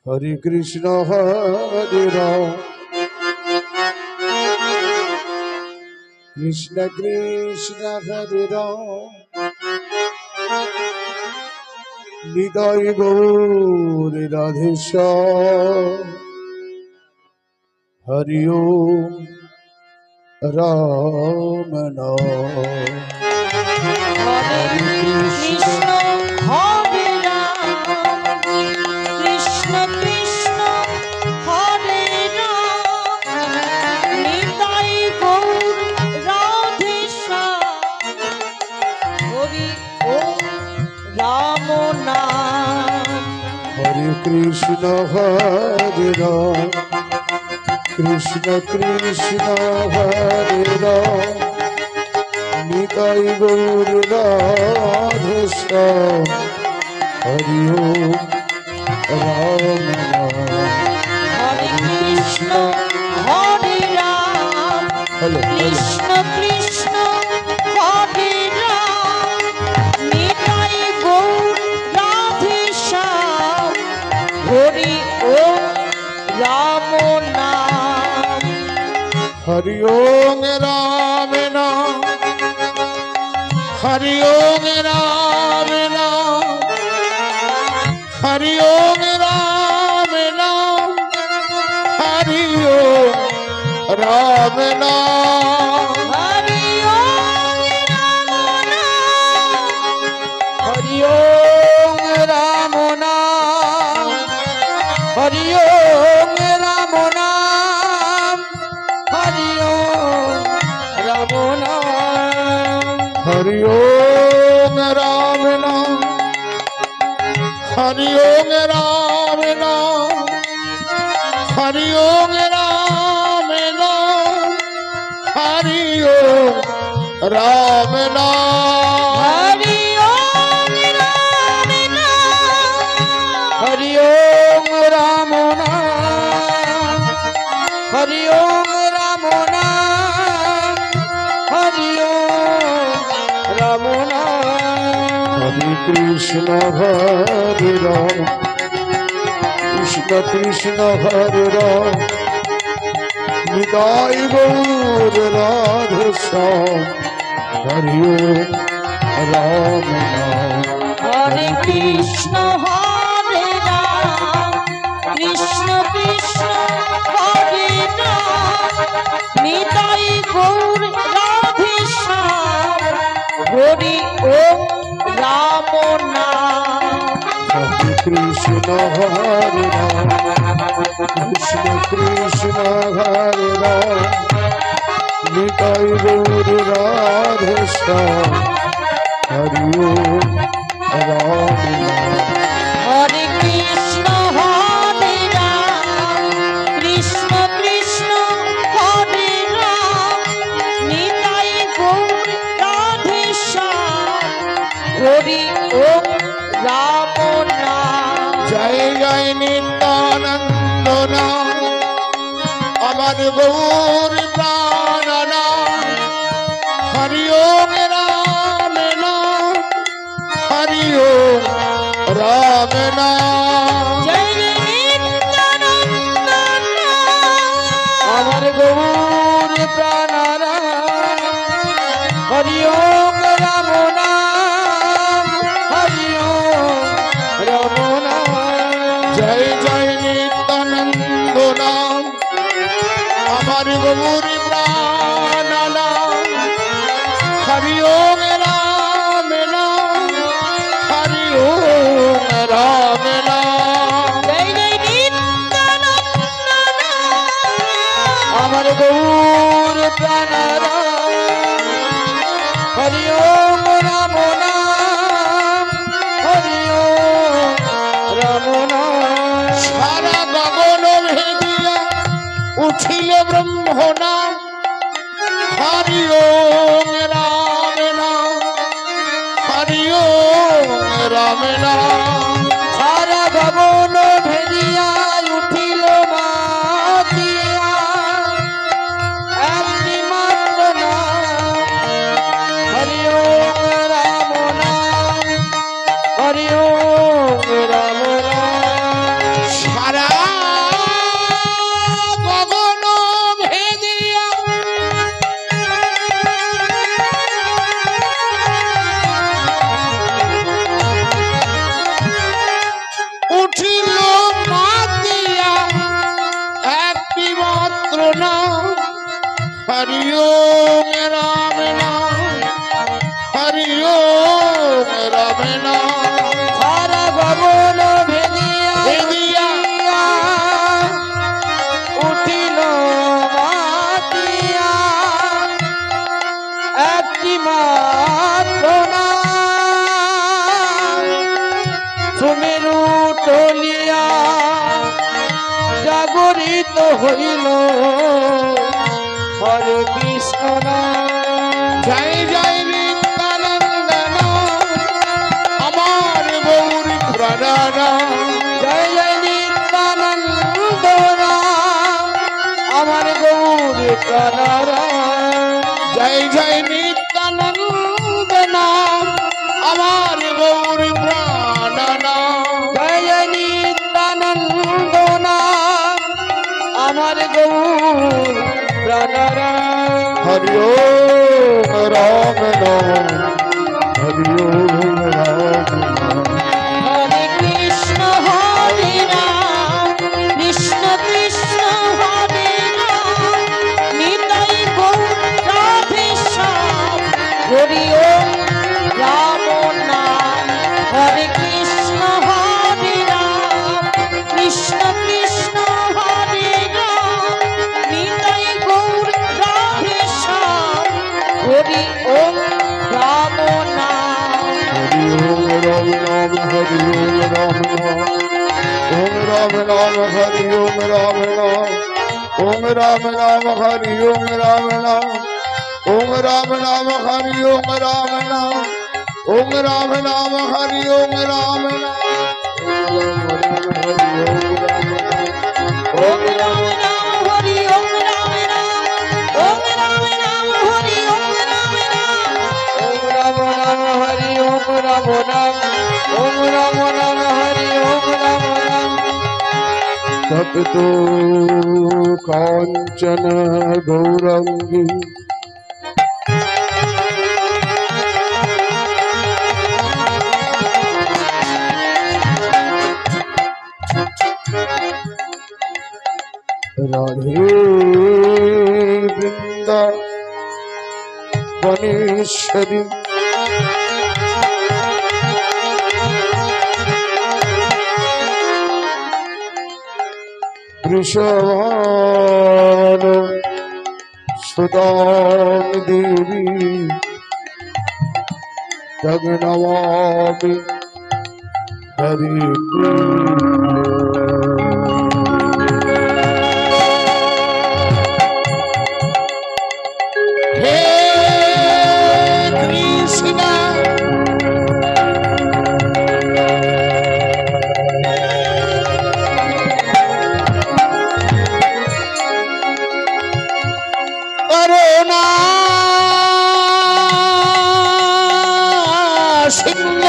হরে কৃষ্ণ হরে রাম কৃষ্ণ কৃষ্ণ হরে রাম হৃদয় গৌর রাধেশ্যাম হরি ওম রাম নাম হরে কৃষ্ণ হরে রাম কৃষ্ণ কৃষ্ণ হরে রাম নিতাই গৌর রাধে শ্যাম হরি ওম রাম নাম হরে কৃষ্ণ হরে রাম কৃষ্ণ কৃষ্ণ হরে রাম নিতাই গৌর রাধেশ্যাম হরি ওম রাম নাম হরে কৃষ্ণ হরে রাম কৃষ্ণ কৃষ্ণ হরে রাম নিতাই গৌর রাধে শ্যাম হরি ওম রাম নাম হরি ওম রাম নাম হরি ওম রাম নাম হরি ওম রাম নাম হরি ওম রাম নাম হরি ওম রাম নাম হরি ওম রাম নাম হরি ওম রাম নাম হরি ওম রাম নাম হরি ওম রাম নাম হরি ওম রাম নাম হরি ওম রাম নাম হরি ওম রাম নাম হরি ওম রাম নাম হরি ওম রাম নাম হরি ওম রাম নাম হরি ওম রাম নাম হরে কৃষ্ণ হরে রাম কৃষ্ণ কৃষ্ণ হরে রাম নিতাই গৌর রাধেশ্যাম হরি ওম রাম নাম হরে কৃষ্ণ হরে রাম কৃষ্ণ কৃষ্ণ হরে রাম নিতাই গৌর রাধে শ্যাম হরি ওম রাম নাম হরে কৃষ্ণ হরে রাম কৃষ্ণ কৃষ্ণ হরে রাম নিতাই গৌর রাধেশ্যাম হরি ওম রাম নাম হরে কৃষ্ণ হরে রাম কৃষ্ণ কৃষ্ণ হরে রাম নিতাই গৌর রাধে শ্যাম হরি ওম রাম নাম জয় জয় নিত্যানন্দ নাম আমার গৌর প্রাণ নাম হরি ওম রাম নাম হরি ওম রাম নাম জয় নিত্যানন্দ নাম আমার গৌর প্রাণ নাম হরি ওম রাম নাম হরি ওম রাম নাম জয় জয় নিত্যানন্দ নাম আমার গৌর প্রাণ নাম হরি ওম রাম নাম হরি ওম রাম নাম জয় জয় নিত্যানন্দ নাম আমার গৌর প্রাণ হরি ওম রাম নাম হরি ওম রাম নাম সারা গগন ভেদিয়া উঠিলে ব্রহ্ম নাম হরি ওম রাম নাম হরি ওম রাম নাম সারা গগন ভেদিয়া উঠিল মাতিয়া একটি মাত্র নাম হরি ওম রাম নাম হরি ওম রাম নাম সারা হইল হরে কৃষ্ণ নাম জয় জয় নিত্যানন্দ নাম আমার গৌর প্রাণ জয় জয় নিত্যানন্দ নাম আমার গৌর প্রাণরাম জয় জয় নিত্যানন্দ নাম আমার গৌর প্রাণ জয় জয় নিত্যানন্দ নাম আমার গৌর প্রাণরাম হরি ওম রাম নাম হরি ওম রাম নাম হরে কৃষ্ণ কৃষ্ণ কৃষ্ণ হরে রাম নিতাই গৌর রাধে শ্যাম হরি ওম রাম নাম হরে কৃষ্ণ রাম কৃষ্ণ কৃষ্ণ হরে রাম নিতাই গৌর রাধে শ্যাম হরি ওম রাম নাম হরি ওম রাম নাম হরি ওম রাম নাম ওম রাম নাম হরি ওম রাম নাম ওম রাম নাম হরি ওম রাম নাম ওম রাম নাম হরি ওম রাম নাম ওম রাম নাম হরি ওম রাম নাম ওম রাম রাম হরি ওম রাম রাম ওম রাম রাম হরি ওম রাম রাম ওম রাম নাম হরি ওম রাম নাম ওম রাম নাম হরি ওম রাম নাম তপ্তো কাঞ্চন গৌরাঙ্গী রাধে বৃন্দা বনেশ্বরী বৃষভান সুদাম দেবী তগ নমামি হরি হে কৃষ্ণ করুণা সিংহ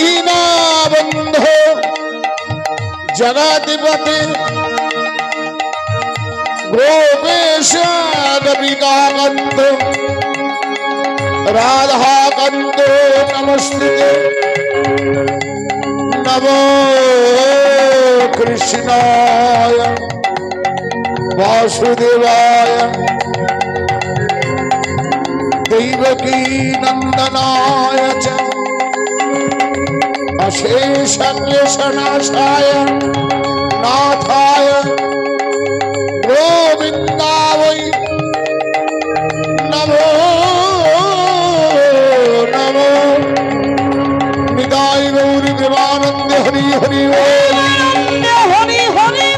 দীনবন্ধ জগৎপতি গোপেশ গোপিকাকান্ত রাধাকান্ত নমস্তে নমো কৃষ্ণায় বাসুদেবায় দেবকী নন্দনায় চ অশেষ ক্লেশনাশায় নাথায় গোবিন্দায় নমো নমো নিতাই গৌরী প্রেমানন্দ হরি হরি বল হরি হরি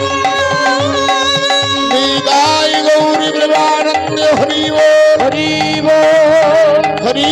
নিতাই গৌরী প্রেমানন্দ হরি বল হরি বল হরি